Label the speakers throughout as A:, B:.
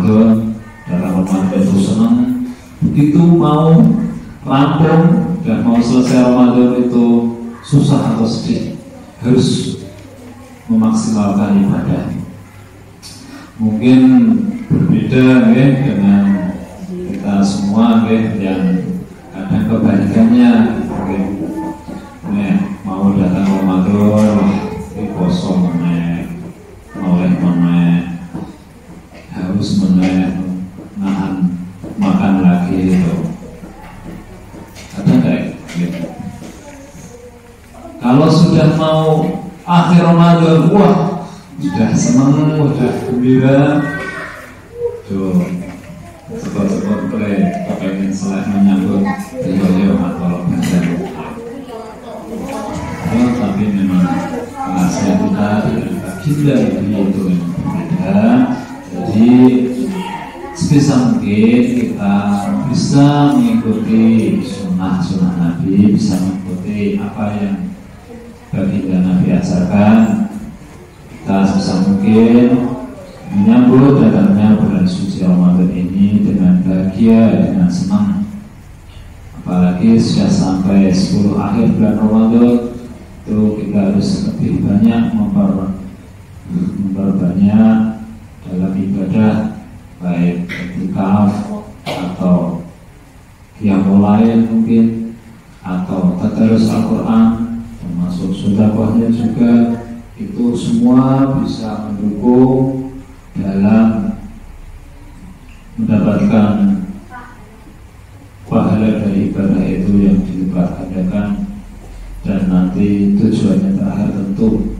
A: Ramadan, dalam Ramadan itu senang. Begitu mau rampung dan mau selesai Ramadan itu susah atau sedih, harus memaksimalkan ibadah. Mungkin berbeda ya, dengan kita semua ya, yang kadang kebalikannya ya, mau datang Ramadan kosong meneh harus nahan makan lagi itu. Ada enggak gitu? Kalau sudah mau akhir Ramadan, wah sudah senang, sudah gembira tuh, cepat-cepat kepengen selain menyambut beliau atau badan. Tapi memang rahasia kita itu berbeda. Jadi sebisa mungkin kita bisa mengikuti sunnah Nabi, bisa mengikuti apa yang baginda Nabi ajarkan. Kita sebisa mungkin menyambut datangnya bulan suci Ramadan ini dengan bahagia, dengan senang. Apalagi sudah sampai 10 akhir bulan Ramadan, itu kita harus lebih banyak memperbanyak dalam ibadah, baik i'tikaf atau qiyamul lail mungkin, atau tadarus Al-Quran, termasuk sedekahnya juga. Itu semua bisa mendukung dalam mendapatkan pahala dari ibadah itu yang dilipat gandakan. Dan nanti tujuannya terakhir tentu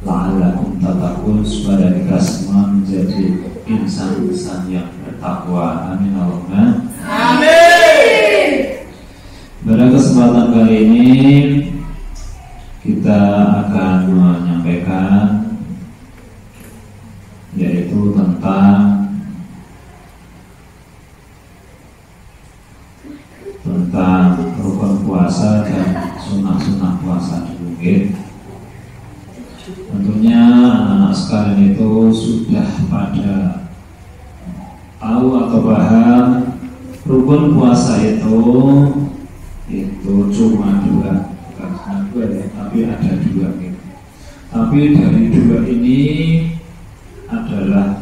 A: la'allakum tattaqun, supaya kita semua menjadi insan-insan yang bertakwa. Amin Allahumma amin. Pada kesempatan kali ini kita akan menyampaikan yaitu tentang rukun puasa dan sunnah-sunnah puasa dulu. Tentunya anak-anak sekalian itu sudah pada tahu atau paham rukun puasa itu cuma dua, bukan cuma dua ya, tapi ada dua gitu. Tapi dari dua ini adalah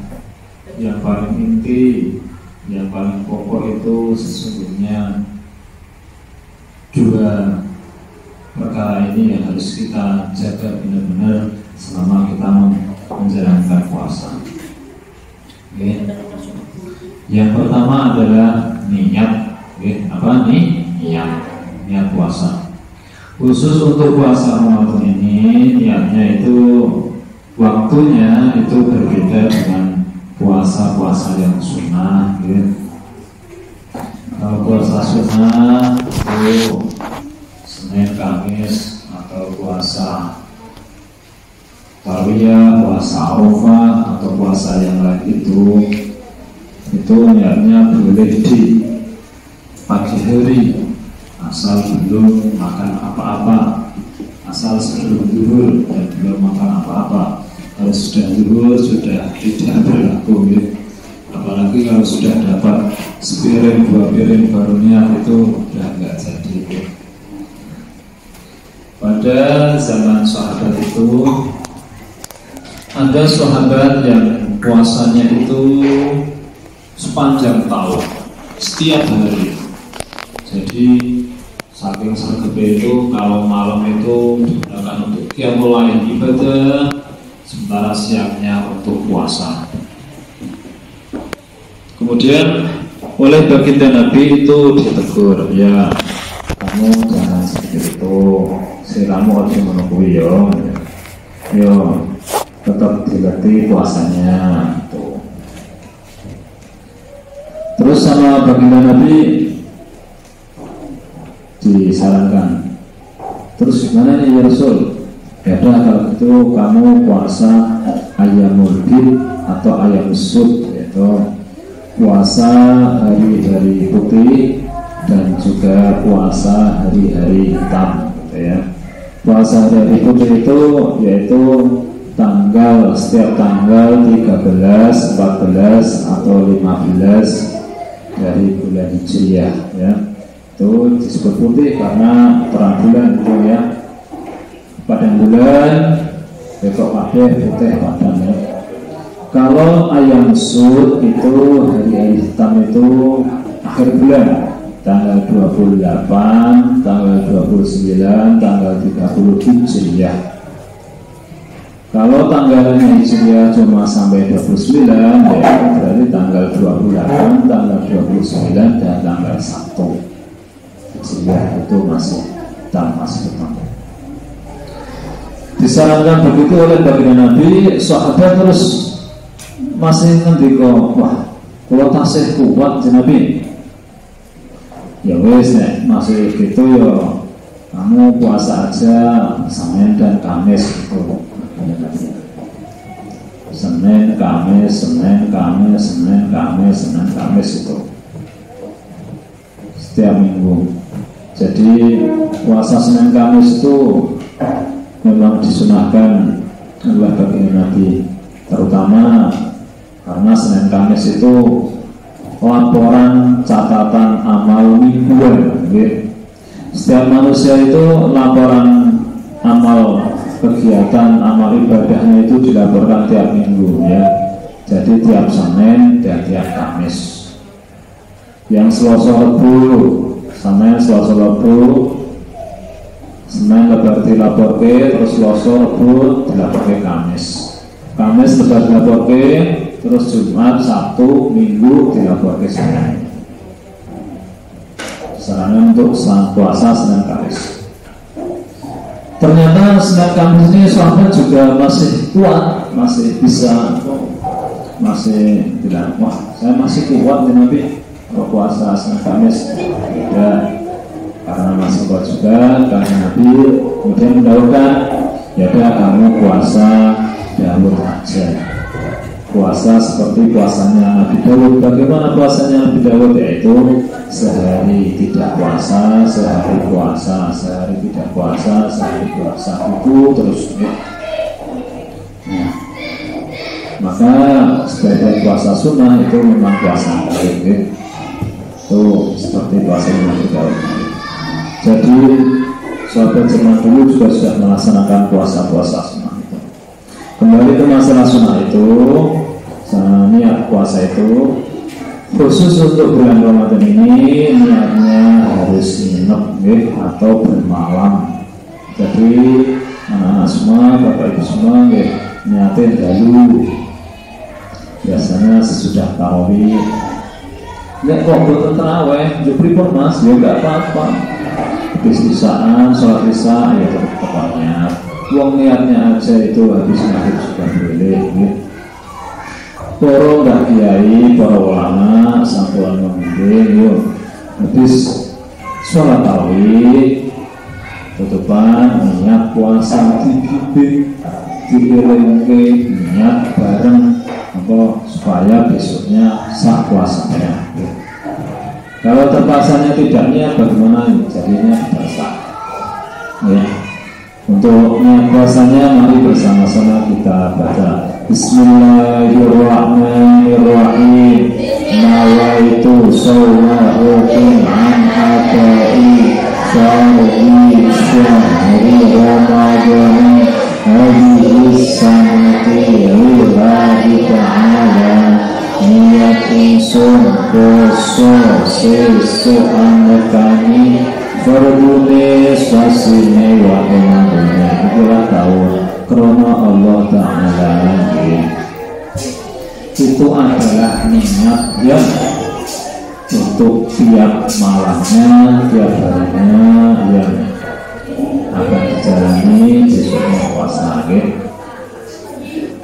A: yang paling inti, yang paling pokok itu sesungguhnya dua perkara ini yang harus kita jaga benar-benar selama kita menjalankan puasa. Okay. Yang pertama adalah niat. Okay. Apa nih? Niat puasa. Khusus untuk puasa Ramadan ini, niatnya itu waktunya itu berbeda dengan puasa-puasa yang sunnah. Okay. Kalau puasa sunnah itu Senin, Kamis, atau puasa Tarwiyah, puasa Arafah, atau puasa yang lain itu niatnya boleh di pagi hari, asal belum makan apa-apa, asal sebelum zuhur dan belum makan apa-apa. Kalau sudah zuhur sudah tidak berlaku ya. Apalagi kalau sudah dapat sepiring, 2 piring baru niat, itu sudah enggak jadi ya. Pada zaman sahabat itu ada sahabat yang puasanya itu sepanjang tahun, setiap hari. Jadi saking sergapnya itu kalau malam itu digunakan untuk qiyamul lail ibadah, sementara siangnya untuk puasa. Kemudian oleh baginda Nabi itu ditegur, ya kamu jangan seperti itu, kamu harus menunggu yo tetap dilatih puasanya tuh. Terus sama baginda Nabi disarankan, terus gimana nih ya Rasul? Ya udah kalau gitu kamu puasa ayyamul bid atau ayyamus sud, yaitu puasa hari-hari putih dan juga puasa hari-hari hitam gitu ya. Puasa hari-hari putih itu yaitu tanggal setiap tanggal 13, 14 atau 15 dari bulan Hijriah ya. Itu disebut putih karena terang bulan itu ya. Padang bulan besok kabeh putih padang ya. Kalau ayam sud itu hari hitam itu akhir bulan, tanggal 28, tanggal 29, tanggal 30 Hijriah. Kalau tanggalnya Hijriah cuma sampai 29, ya berarti tanggal 28, tanggal 29 dan tanggal 1 Hijriah itu masih hitam. Disarankan begitu oleh baginda Nabi. Sahabat terus masih ngendika, wah, kalau tasih kuat si Nabi. Ya wes nek masih gitu ya kamu puasa aja Senin dan Kamis gitu. Senin, Kamis itu setiap minggu. Jadi puasa Senin Kamis itu memang disunahkan oleh baginda Nabi, terutama karena Senin Kamis itu laporan catatan amal mingguan. Setiap manusia itu laporan amal kegiatan amal ibadahnya itu dilaporkan tiap minggu ya. Jadi tiap Senin dan tiap Kamis. Yang Selasa Rabu, Senin Selasa Rabu, Senin berarti laporke, terus Selasa Rabu dilaporke Kamis. Kamis lebar dilaporke, terus Jumat, Sabtu, Minggu dilaporke Senin. Sarannya untuk puasa Senin Kamis. Ternyata Senin Kamis ini sahabat juga masih kuat, masih bisa, masih bilang, wah saya masih kuat ya Nabi puasa Senin Kamis. Ya, karena masih kuat juga, karena Nabi kemudian mendahulukan, ya udah kamu puasa Daud aja. Puasa seperti puasanya Nabi Daud. Bagaimana puasanya Nabi Daud? Yaitu sehari tidak puasa, sehari puasa, sehari tidak puasa, sehari puasa, itu terus ya. Nah, maka sebagai puasa sunnah itu memang puasa baik ya. Itu seperti puasa Nabi Daud. Jadi sahabat zaman dulu juga sudah melaksanakan puasa-puasa sunnah itu. Kembali ke masalah sunnah itu, niat puasa itu khusus untuk bulan Ramadan ini niatnya harus nginep atau bermalam. Jadi anak-anak semua, bapak ibu semua niatin dulu. Biasanya sesudah tarawih. Nggak kok buat terawih, jadi pun mas, ya nggak apa-apa. Habis isaan, sholat isya, ya tetap niat. Uang niatnya aja itu habis maghrib juga boleh. Para nggak kiai, para ulama, satuan pemimpin, yuk habis sholat tarawih, tutupan niat puasa dibimbing, diiringke niat bareng, apa supaya besoknya sah puasanya. Kalau terpaksanya tidak niat, bagaimana jadinya tidak sah? Ya. Untuk niat puasanya, mari bersama-sama kita baca Bismillahirrahmanirrahim. Nawaitu shawma'ukum an adai syar'i syahri Ramadan hadhihi sanati lillahi ta'ala. Niat insun poso sesuatu kami berdune sasine wa menangune itulah tahun krono Allah Ta'ala. Itu adalah niat yang untuk tiap malamnya, tiap harinya yang akan dijalani besoknya puasa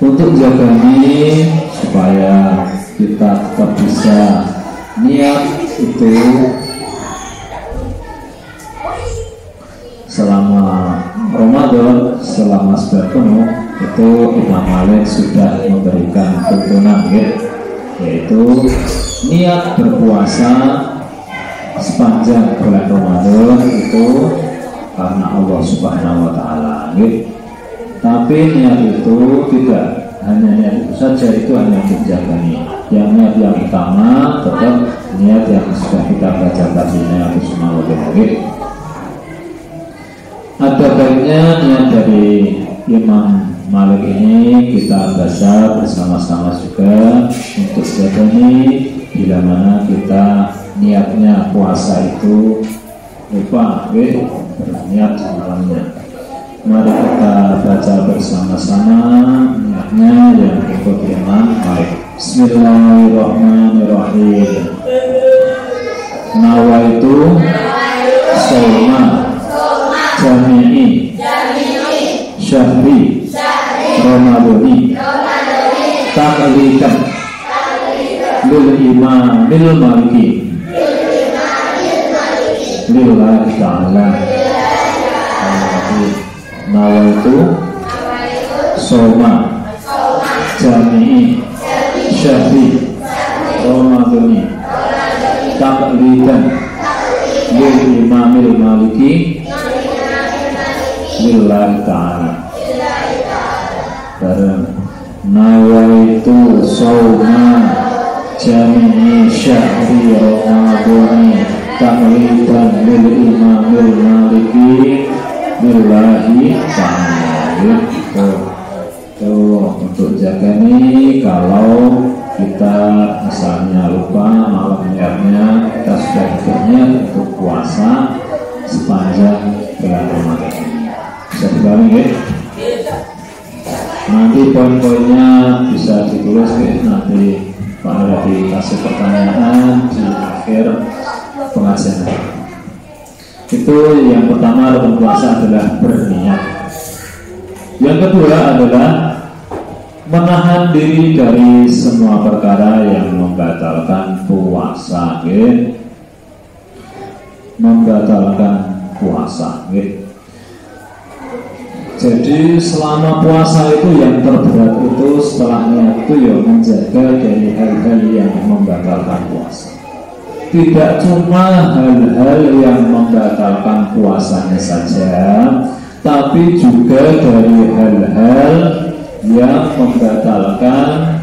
A: untuk jaga ini supaya kita tetap bisa niat itu selama Ramadan, selama sebulan penuh. Itu Imam Malik sudah memberikan tuntunan yaitu niat berpuasa sepanjang bulan Ramadan itu karena Allah Subhanahu wa Ta'ala. Tapi niat itu tidak hanya niat itu saja, itu hanya untuk jaga niat. Yang niat yang utama tetap niat yang sudah kita baca tadinya Bismillahirrahmanirrahim. Ada baiknya niat dari Imam Malik ini kita baca bersama-sama juga untuk jaga ini, bila mana kita niatnya puasa itu lupa berniat malamnya. Mari kita baca bersama-sama niatnya yang ikut Imam Malik. Bismillahirrahmanirrahim. Nawaitu shauma jami'i syahri Ramadhani ta'likan lil imamil maliki lillahi ta'ala. Nawaitu shauma jami'i syahri Ramadhani ta'likan lil imamil maliki lillahi ta'ala. Bareng nawaitu shauma jami'i syahri Ramadhani ta'likan lil imamil maliki lillahi ta'ala. Untuk jaga nih, kalau kita misalnya lupa malam niatnya, kita sudah berniat untuk puasa sepanjang bulan Ramadan. Bisa dibalik ya? Nanti poin-poinnya bisa ditulis nanti Pak Hadi kasih pertanyaan di akhir pengajian. Itu yang pertama, rukun puasa adalah berniat. Yang kedua adalah menahan diri dari semua perkara yang membatalkan puasa, membatalkan puasa. Jadi selama puasa itu yang terberat itu setelahnya itu ya menjaga dari hal-hal yang membatalkan puasa. Tidak cuma hal-hal yang membatalkan puasanya saja, tapi juga dari hal-hal yang membatalkan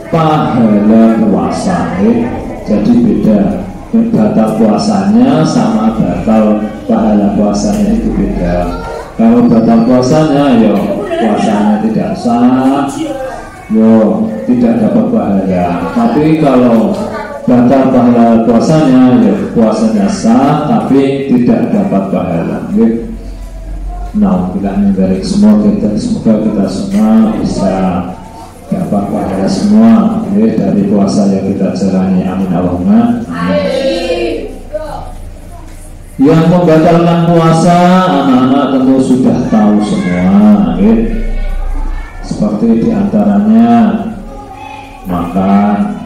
A: pahala puasa. Jadi beda, batal puasanya sama batal pahala puasanya itu beda. Kalau batal puasanya ya puasanya tidak sah, yo tidak dapat pahala. Tapi kalau batal pahala puasanya ya puasanya sah tapi tidak dapat pahala. Nah, bila mengarik semoga kita semua bisa dapat pahala semua dari puasa yang kita jalani. Amin Allahumma amin. Yang membatalkan puasa anak-anak tentu sudah tahu semua, seperti diantaranya makan,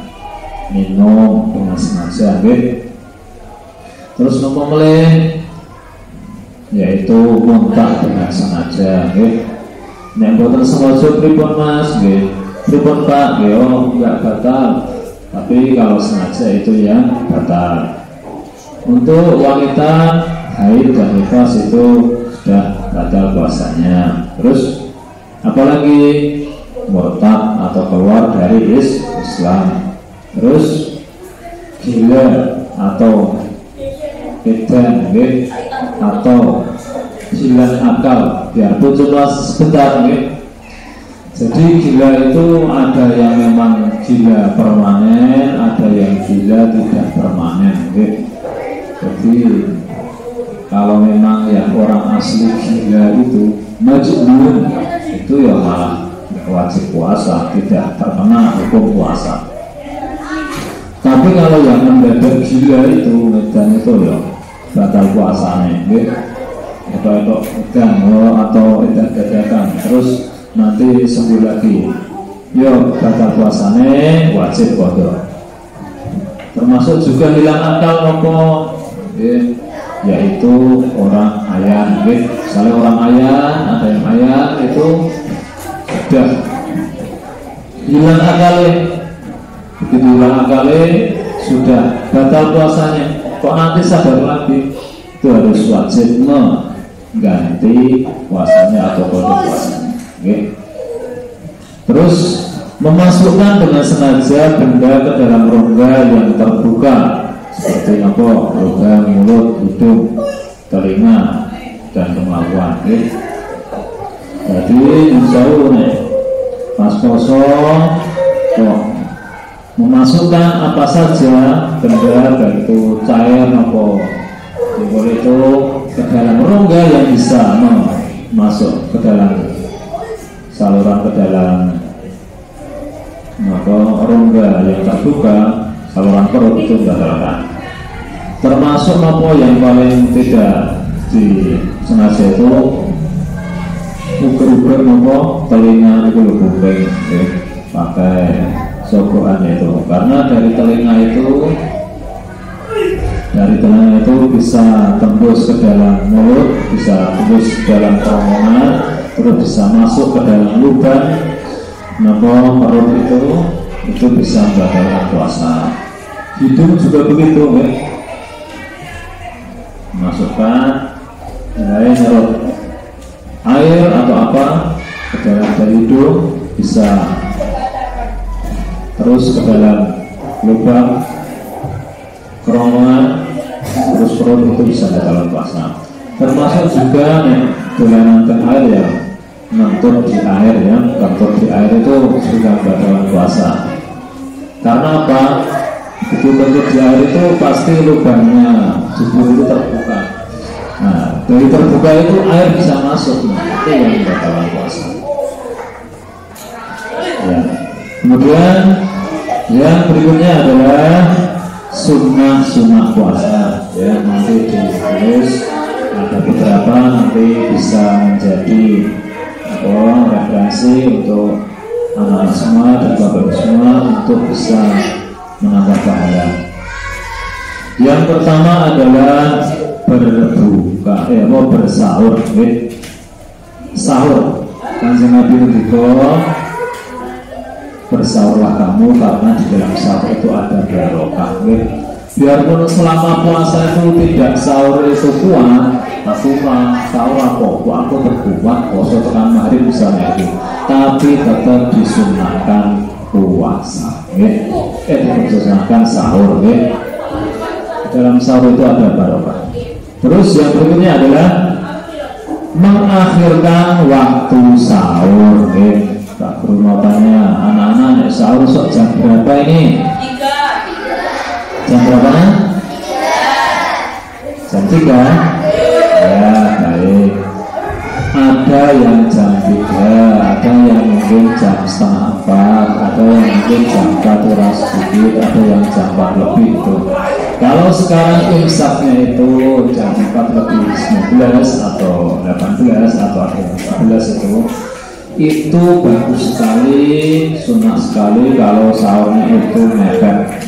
A: minum dengan sengaja, terus ngomong yaitu muntah dengan sengaja. Nek boten sengaja pripun Mas? Pripun Pak? Oh enggak batal, tapi kalau sengaja itu yang batal. Untuk wanita haid dan nifas itu sudah batal puasanya. Terus apalagi murtad atau keluar dari Islam. Terus gila atau edan atau hilang akal, biarpun cuma sebentar. Jadi gila itu ada yang memang gila permanen, ada yang gila tidak permanen. Jadi kalau memang yang orang asli gila itu majnun, itu ya malah wajib puasa, tidak terkena hukum puasa. Tapi kalau yang mendadak gila itu medan itu ya batal puasanya, atau edan dadakan, terus nanti sembuh lagi, yo batal puasanya, wajib qadha. Termasuk juga hilang akal nopo, yaitu orang ayan. Misalnya orang ayan, ada yang ayan itu sudah hilang akal. Begitu hilang akal sudah batal puasanya. Kok nanti sadar lagi, itu harus wajib mengganti puasanya atau qadha puasanya. Okay. Terus memasukkan dengan sengaja benda ke dalam rongga yang terbuka seperti apa? Rongga mulut, hidung, telinga, dan kemaluan. Okay. Jadi jauh nih pas kosong memasukkan apa saja benda baik itu cair atau itu ke dalam rongga yang bisa masuk ke dalam saluran ke dalam rongga yang terbuka, saluran perut itu dibatalkan. Termasuk apa yang paling tidak disengaja itu ukur-ukur telinga itu kuping pakai sogokan itu, karena dari telinga itu bisa tembus ke dalam mulut, bisa tembus ke dalam kerongkongan, terus bisa masuk ke dalam lubang perut itu bisa membatalkan puasa. Hidung juga begitu, masukkan nyerot air atau apa ke dalam dari hidung, bisa terus ke dalam lubang kerongkongan, terus perut itu bisa membatalkan puasa. Termasuk juga dolanan air ya, ngentut di air ya, ngentut di air itu juga membatalkan puasa. Karena apa? Itu ngentut di air itu pasti lubangnya tubuh itu terbuka. Nah, dari terbuka itu air bisa masuk, itu yang membatalkan puasa. Ya. Kemudian yang berikutnya adalah sunnah puasa. Ya, nanti ditulis ada beberapa, nanti bisa menjadi referensi untuk anak-anak semua dan bapak semua untuk bisa menambah pahala. Yang pertama adalah berbuka, bersahur. Sahur, Kanjeng Nabi Ngendika, bersahurlah kamu karena di dalam sahur itu ada barokah. Biarpun selama puasa itu tidak sahur itu kuat, aku sahur aku berbuat puasa tekan maghrib misalnya itu, tapi tetap disunahkan puasa. Disunahkan sahur. Dalam sahur itu ada barokah. Terus yang berikutnya adalah mengakhirkan waktu sahur. Tak perlu tanya, anak-anak sahur jam berapa ini? Jam berapa? Jam 3. Ya, baik. Ada yang jam 3, ada yang mungkin jam setengah 4, ada yang mungkin jam 4 kurang sedikit, ada yang jam 4 lebih itu. Kalau sekarang imsaknya itu jam 4 lebih 19 atau 18 atau 14 itu bagus sekali, sunnah sekali kalau sahurnya itu mepet.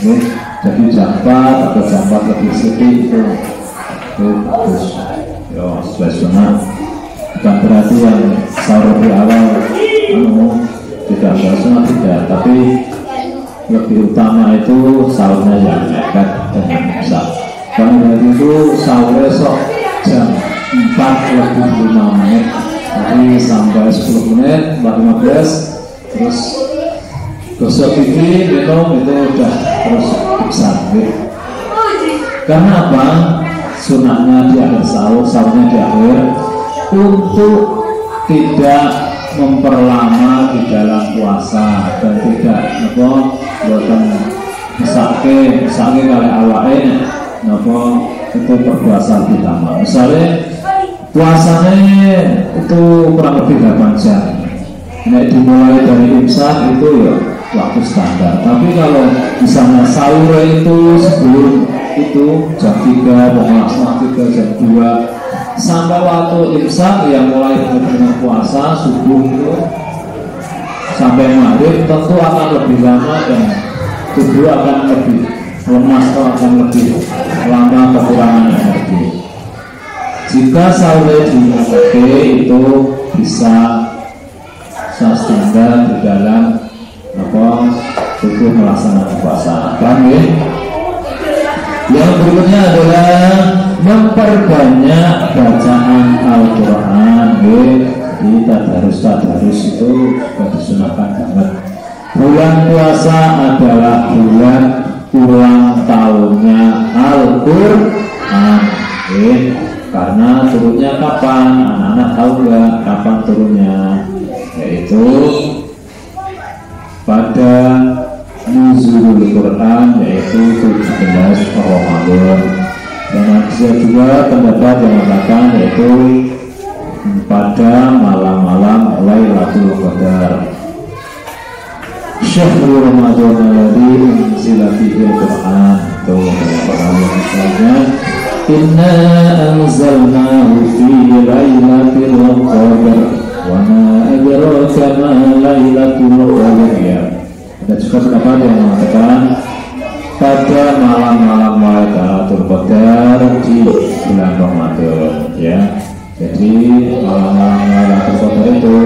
A: Jadi jam 4 atau jam 4 lebih sedikit itu bagus. Sesuai sunnah. Bukan berarti yang sahur di awal tidak sunnah, tidak, tapi lebih utama itu sahurnya yang mepet dengan imsak. Karena itu sahur esok jam 4 lebih 5 menit, jadi sampai 10 menit, 15, terus gosok gigi, minum itu udah terus imsak. Karena apa? Sunahnya di akhir sahur, sahurnya di akhir, untuk tidak memperlama di dalam puasa dan tidak buatan sakit kali awalnya itu berpuasa lebih lama. Misalnya puasanya itu kurang lebih 8 jam, dimulai dari imsak itu ya waktu standar. Tapi kalau misalnya sahur itu sebelum itu jam 3, setengah 3, jam 2 sampai waktu imsak yang mulai dengan puasa subuh itu sampai maghrib, tentu akan lebih lama dan tubuh akan lebih lemas atau akan lebih lama kekurangan energi. Jika sahur di itu bisa standar di dalam tubuh melaksanakan puasa. Paham ya? Yang berikutnya adalah memperbanyak bacaan Al-Quran. Jadi tadarus itu juga disunahkan banget. Bulan puasa adalah bulan ulang tahunnya Al-Quran. Karena turunnya kapan? Anak-anak tahu nggak kapan turunnya? Yaitu pada nuzulul Quran, yaitu 17 Ramadan. Dan ada juga pendapat yang mengatakan yaitu pada malam-malam Lailatul Qadar. Syahrul Ramadan alladzi unzila fihi al-Qur'an. Itu para misalnya inna anzalnahu fi lailatul qadar wa ma adraka ma lailatul qadar. Ya. Ada juga pendapat yang mengatakan pada malam-malam Lailatul Qadar di bulan Ramadan, ya. Jadi malam-malam Lailatul Qadar itu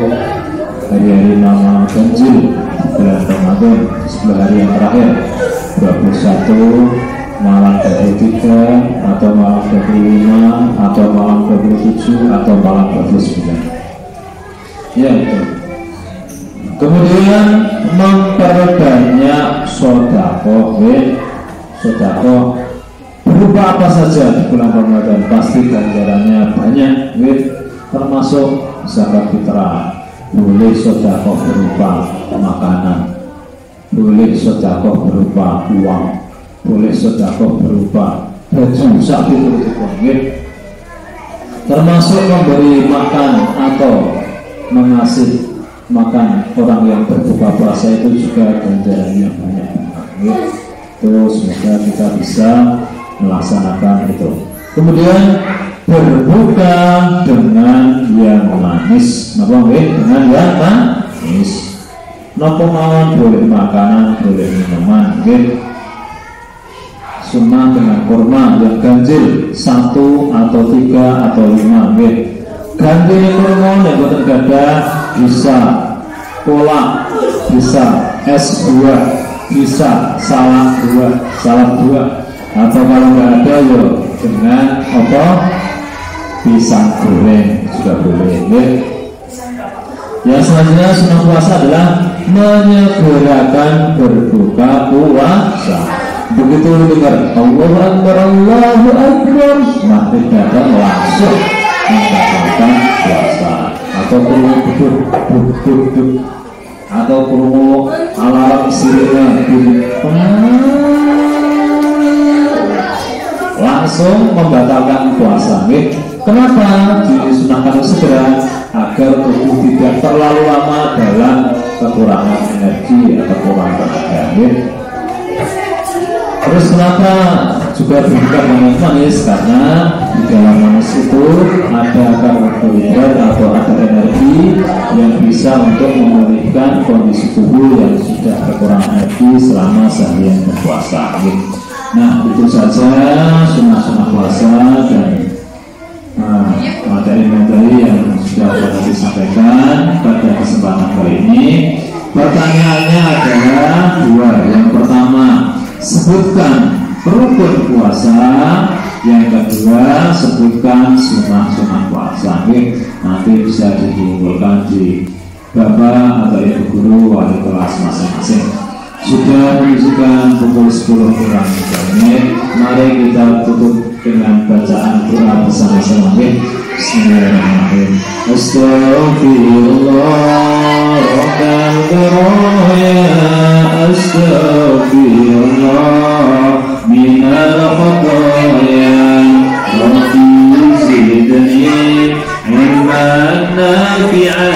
A: hari-hari malam ganjil bulan Ramadan, 10 hari yang terakhir, 21, malam 23, atau malam 25, atau malam 27, atau malam 29. Ya itu. Kemudian memperbanyak sedekah. Sedekah berupa apa saja di bulan Ramadan pasti ganjarannya banyak, termasuk zakat fitrah. Boleh sedekah berupa makanan, boleh sedekah berupa uang, boleh sedekah berupa baju sapi termasuk memberi makan atau mengasih makan orang yang berbuka puasa itu juga ganjarannya banyak. Itu semoga kita bisa melaksanakan itu. Kemudian berbuka dengan yang manis, dengan yang manis. Nopo mawon, boleh makanan, boleh minuman, sunnah dengan kurma yang ganjil 1 atau 3 atau 5. Ganjil kurma yang buatan gada bisa kolak, bisa es buah, bisa salad buah, atau kalau nggak ada yo dengan apa? Pisang goreng juga boleh. Yang selanjutnya sunnah puasa adalah menyegerakan berbuka puasa. Begitu dengar Allahu Akbar, nah tidak langsung membatalkan puasa. Atau kurung atau kurung alarm sirine langsung membatalkan puasa. Kenapa disunahkan segera? Agar tubuh tidak terlalu lama dalam kekurangan energi atau kekurangan tenaga. Terus kenapa juga berbuka dengan manis? Karena di dalam manis itu ada karbohidrat atau ada energi yang bisa untuk memulihkan kondisi tubuh yang sudah kekurangan energi selama seharian berpuasa. Nah, itu saja sunnah-sunnah puasa dan materi-materi yang sudah pernah disampaikan pada kesempatan kali ini. Pertanyaannya adalah 2. Yang pertama, sebutkan rukun puasa. Yang kedua, sebutkan sunnah-sunnah puasa. Nanti bisa dikumpulkan di bapak atau ibu guru wali kelas masing-masing. Sudah menunjukkan pukul 10 kurang 3 menit. Mari kita tutup dengan bacaan doa bersama-sama. Bismillahirrahmanirrahim. Astaghfirullah astaghfirullah minal khataya Rabbi zidni ilman nafi'an